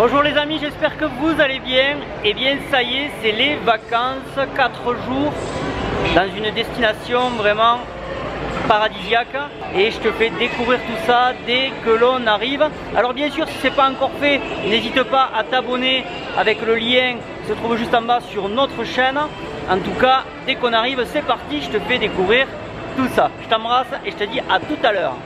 Bonjour les amis, j'espère que vous allez bien. Et bien ça y est, c'est les vacances, 4 jours dans une destination vraiment paradisiaque. Et je te fais découvrir tout ça dès que l'on arrive. Alors bien sûr, si ce n'est pas encore fait, n'hésite pas à t'abonner avec le lien qui se trouve juste en bas sur notre chaîne. En tout cas, dès qu'on arrive, c'est parti, je te fais découvrir tout ça. Je t'embrasse et je te dis à tout à l'heure.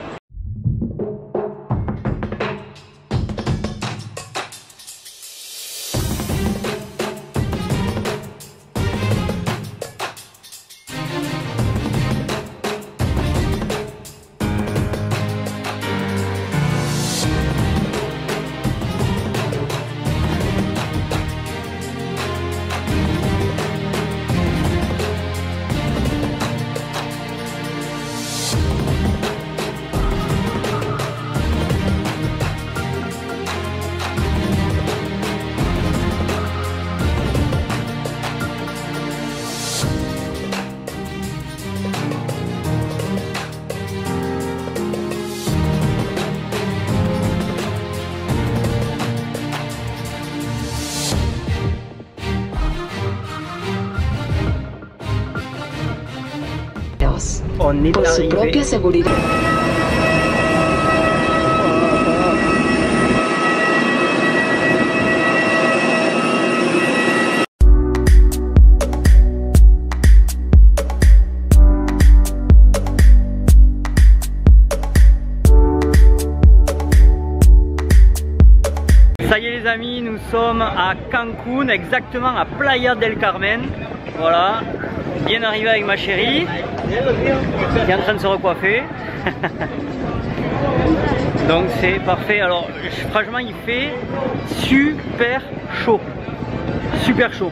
On est por su arrivé. propia seguridad. Ça y est les amis, nous sommes à Cancun, exactement à Playa del Carmen. Voilà, bien arrivé avec ma chérie, qui est en train de se recoiffer. Donc c'est parfait. Alors franchement il fait super chaud. Super chaud.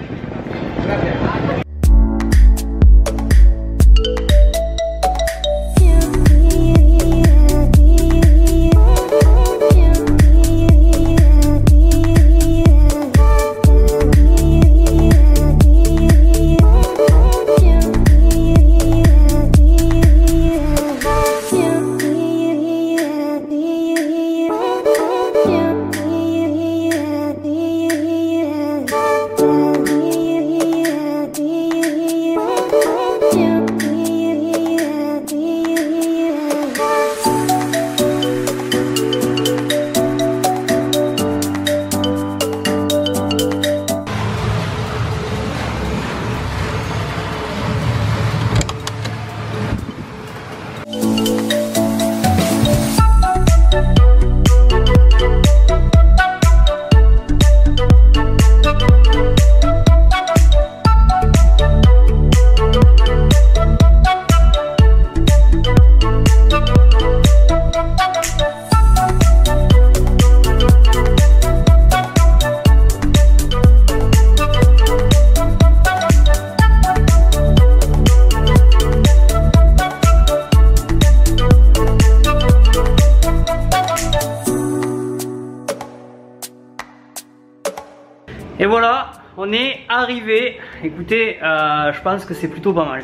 Et voilà, on est arrivé. Écoutez, je pense que c'est plutôt pas mal.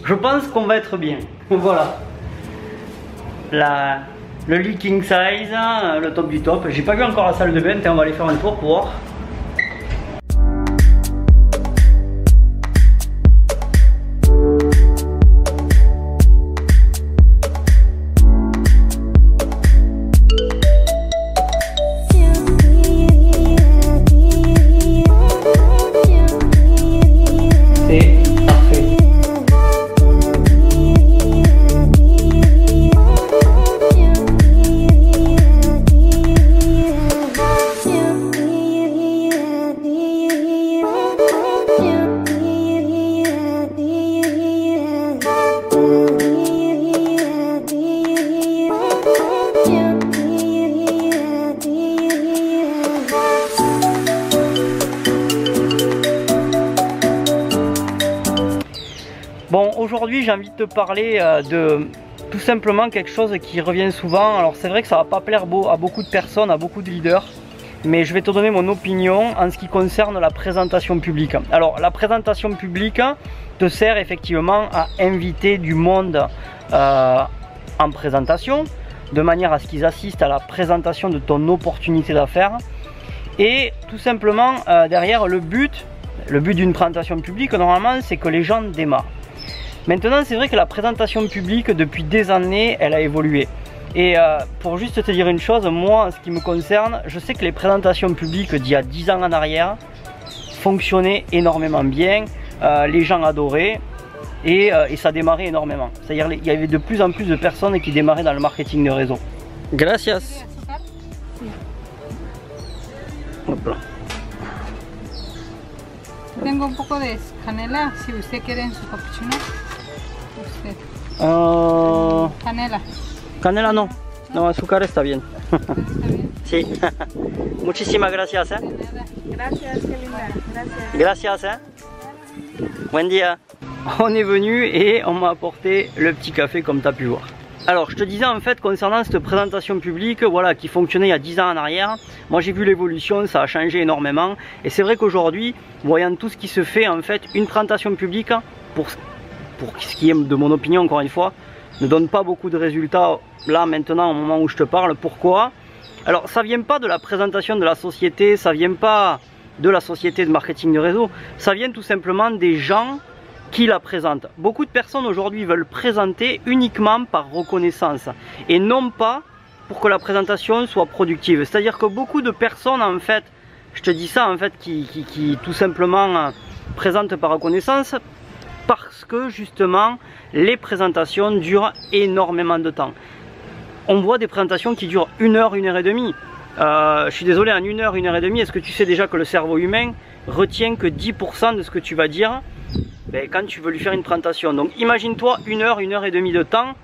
Je pense qu'on va être bien. Voilà. Le lit king size, le top du top. J'ai pas vu encore la salle de bain, on va aller faire un tour pour voir. Bon, aujourd'hui j'ai envie de te parler de tout simplement quelque chose qui revient souvent. Alors c'est vrai que ça va pas plaire à beaucoup de personnes, à beaucoup de leaders, mais je vais te donner mon opinion en ce qui concerne la présentation publique. Alors la présentation publique te sert effectivement à inviter du monde en présentation, de manière à ce qu'ils assistent à la présentation de ton opportunité d'affaires. Et tout simplement, derrière, le but d'une présentation publique, normalement, c'est que les gens démarrent. Maintenant, c'est vrai que la présentation publique, depuis des années, elle a évolué. Et pour juste te dire une chose, moi, en ce qui me concerne, je sais que les présentations publiques d'il y a 10 ans en arrière fonctionnaient énormément bien, les gens adoraient et ça démarrait énormément. C'est-à-dire il y avait de plus en plus de personnes qui démarraient dans le marketing de réseau. Gracias. Hop là. Tengo un poco de canela, si usted quiere en su cappuccino. Canela. Canela no. No, azúcar está bien. ¿Está bien? Sí. Muchísimas gracias. De nada. Gracias, qué linda. Gracias. Gracias. Buen día. On est venu et on m'a apporté le petit café comme tu as pu voir. Alors je te disais en fait concernant cette présentation publique, voilà, qui fonctionnait il y a 10 ans en arrière, moi j'ai vu l'évolution, ça a changé énormément et c'est vrai qu'aujourd'hui, voyant tout ce qui se fait en fait, une présentation publique, pour ce qui est de mon opinion encore une fois, ne donne pas beaucoup de résultats là maintenant au moment où je te parle. Pourquoi? Alors ça vient pas de la présentation de la société, ça vient pas de la société de marketing de réseau, ça vient tout simplement des gens qui la présente. Beaucoup de personnes aujourd'hui veulent présenter uniquement par reconnaissance et non pas pour que la présentation soit productive. C'est-à-dire que beaucoup de personnes en fait, je te dis ça en fait, qui tout simplement présentent par reconnaissance parce que justement les présentations durent énormément de temps. On voit des présentations qui durent 1 heure, 1 heure et demie. Je suis désolé, en 1 heure, 1 heure et demie, est-ce que tu sais déjà que le cerveau humain retient que 10% de ce que tu vas dire quand tu veux lui faire une présentation? Donc imagine-toi 1 heure, 1 heure et demie de temps,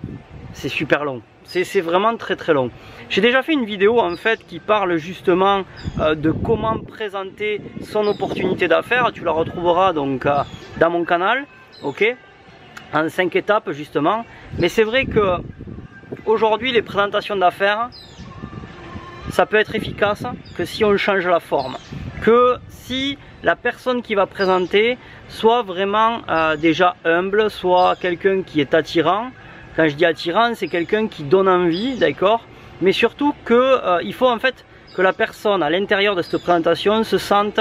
c'est super long. C'est vraiment très très long. J'ai déjà fait une vidéo en fait qui parle justement de comment présenter son opportunité d'affaires. Tu la retrouveras donc dans mon canal, ok, en 5 étapes justement. Mais c'est vrai que aujourd'hui les présentations d'affaires, ça peut être efficace que si on change la forme, que si la personne qui va présenter soit vraiment déjà humble, soit quelqu'un qui est attirant. Quand je dis attirant, c'est quelqu'un qui donne envie, d'accord, mais surtout que il faut en fait que la personne à l'intérieur de cette présentation se sente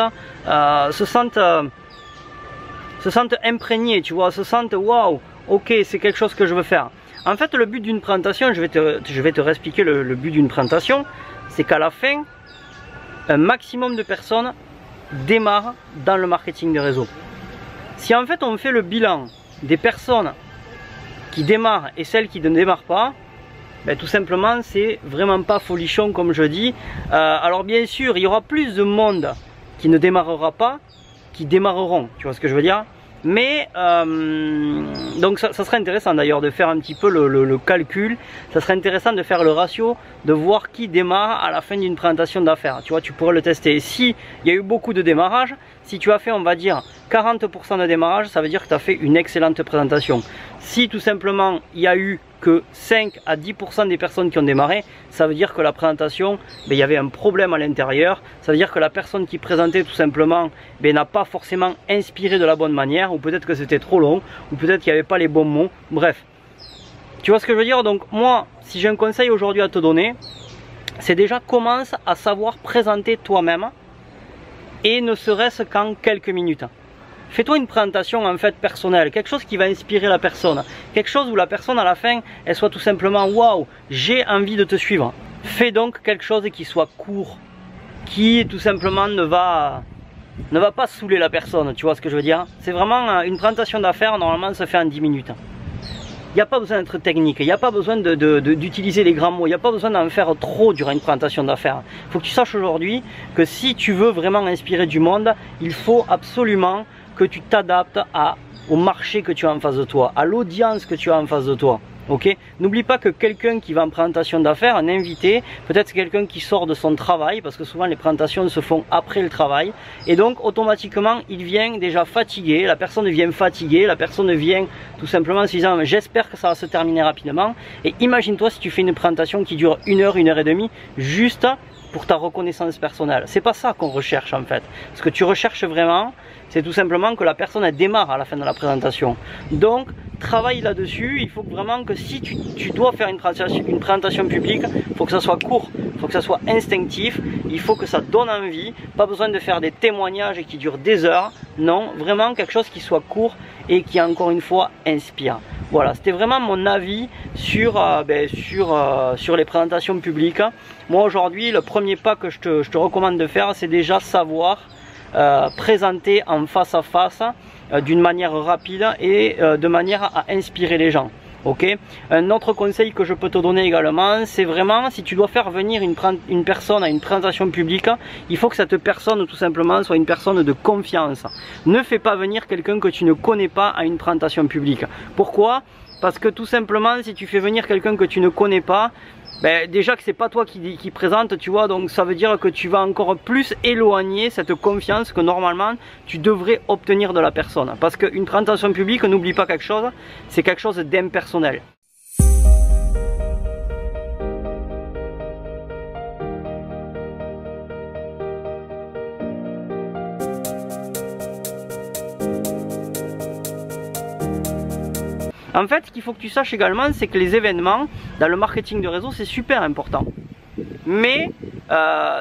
imprégnée, tu vois, se sente waouh, ok, c'est quelque chose que je veux faire. En fait, le but d'une présentation, je vais te réexpliquer le but d'une présentation, c'est qu'à la fin, un maximum de personnes démarrent dans le marketing de réseau. Si en fait on fait le bilan des personnes qui démarrent et celles qui ne démarrent pas, ben, tout simplement c'est vraiment pas folichon comme je dis. Alors bien sûr il y aura plus de monde qui ne démarrera pas, qui démarreront, tu vois ce que je veux dire. Mais donc ça serait intéressant d'ailleurs de faire un petit peu le calcul. Ça serait intéressant de faire le ratio, de voir qui démarre à la fin d'une présentation d'affaires. Tu vois, tu pourrais le tester. Si il y a eu beaucoup de démarrage, si tu as fait on va dire 40% de démarrage, ça veut dire que tu as fait une excellente présentation. Si tout simplement il y a eu que 5 à 10% des personnes qui ont démarré, ça veut dire que la présentation, il y avait un problème à l'intérieur. Ça veut dire que la personne qui présentait tout simplement n'a pas forcément inspiré de la bonne manière, ou peut-être que c'était trop long, ou peut-être qu'il n'y avait pas les bons mots. Bref, tu vois ce que je veux dire. Donc moi, si j'ai un conseil aujourd'hui à te donner, c'est déjà commence à savoir présenter toi-même, et ne serait-ce qu'en quelques minutes. Fais-toi une présentation en fait personnelle, quelque chose qui va inspirer la personne, quelque chose où la personne à la fin, elle soit tout simplement waouh, j'ai envie de te suivre. Fais donc quelque chose qui soit court, qui tout simplement ne va pas saouler la personne, tu vois ce que je veux dire. C'est vraiment une présentation d'affaires, normalement ça se fait en 10 minutes. Il n'y a pas besoin d'être technique, il n'y a pas besoin d'utiliser les grands mots, il n'y a pas besoin d'en faire trop durant une présentation d'affaires. Il faut que tu saches aujourd'hui que si tu veux vraiment inspirer du monde, il faut absolument que tu t'adaptes au marché que tu as en face de toi, à l'audience que tu as en face de toi. Ok, n'oublie pas que quelqu'un qui va en présentation d'affaires, un invité, peut-être c'est quelqu'un qui sort de son travail, parce que souvent les présentations se font après le travail, et donc automatiquement il vient déjà fatigué, la personne vient fatiguée, la personne vient tout simplement se disant j'espère que ça va se terminer rapidement. Et imagine-toi si tu fais une présentation qui dure 1 heure, 1 heure et demie, juste pour ta reconnaissance personnelle. C'est pas ça qu'on recherche en fait. Ce que tu recherches vraiment, c'est tout simplement que la personne elle démarre à la fin de la présentation. Donc travaille là-dessus. Il faut vraiment que si tu dois faire une présentation publique, il faut que ça soit court, il faut que ça soit instinctif, il faut que ça donne envie. Pas besoin de faire des témoignages qui durent des heures. Non, vraiment quelque chose qui soit court et qui encore une fois inspire. Voilà, c'était vraiment mon avis sur les présentations publiques. Moi aujourd'hui, le premier pas que je te recommande de faire, c'est déjà savoir présenter en face à face d'une manière rapide et de manière à inspirer les gens. Ok. Un autre conseil que je peux te donner également, c'est vraiment si tu dois faire venir une personne à une présentation publique, il faut que cette personne tout simplement soit une personne de confiance. Ne fais pas venir quelqu'un que tu ne connais pas à une présentation publique. Pourquoi? Parce que tout simplement, si tu fais venir quelqu'un que tu ne connais pas, ben, déjà que c'est pas toi qui présente, tu vois, donc ça veut dire que tu vas encore plus éloigner cette confiance que normalement tu devrais obtenir de la personne. Parce qu'une présentation publique, n'oublie pas quelque chose, c'est quelque chose d'impersonnel. En fait, ce qu'il faut que tu saches également, c'est que les événements dans le marketing de réseau, c'est super important. Mais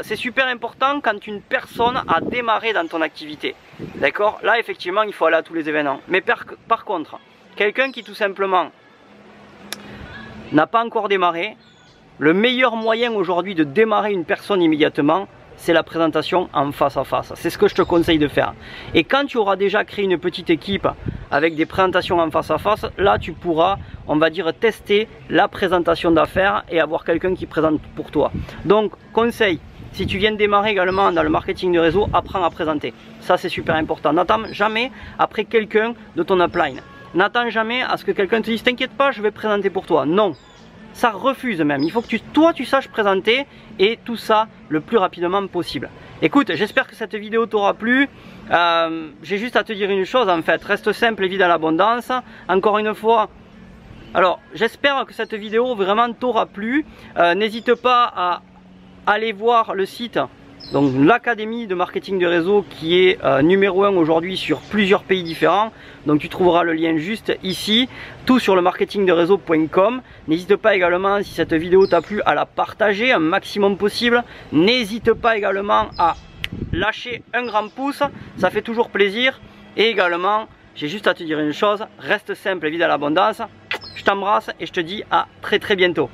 c'est super important quand une personne a démarré dans ton activité. D'accord? Là, effectivement, il faut aller à tous les événements. Mais par contre, quelqu'un qui tout simplement n'a pas encore démarré, le meilleur moyen aujourd'hui de démarrer une personne immédiatement, c'est la présentation en face à face. C'est ce que je te conseille de faire. Et quand tu auras déjà créé une petite équipe avec des présentations en face à face, là tu pourras, on va dire, tester la présentation d'affaires et avoir quelqu'un qui présente pour toi. Donc, conseil, si tu viens de démarrer également dans le marketing de réseau, apprends à présenter. Ça, c'est super important. N'attends jamais après quelqu'un de ton upline. N'attends jamais à ce que quelqu'un te dise « T'inquiète pas, je vais présenter pour toi ». Non. Ça refuse même, il faut que toi tu saches présenter et tout ça le plus rapidement possible. Écoute, j'espère que cette vidéo t'aura plu. J'ai juste à te dire une chose en fait, reste simple et vis dans l'abondance. Encore une fois, alors j'espère que cette vidéo vraiment t'aura plu. N'hésite pas à aller voir le site, donc l'académie de marketing de réseau qui est numéro 1 aujourd'hui sur plusieurs pays différents. Donc tu trouveras le lien juste ici, tout sur le marketingdereseau.com. N'hésite pas également, si cette vidéo t'a plu, à la partager un maximum possible. N'hésite pas également à lâcher un grand pouce, ça fait toujours plaisir. Et également, j'ai juste à te dire une chose, reste simple et vis dans l'abondance. Je t'embrasse et je te dis à très bientôt.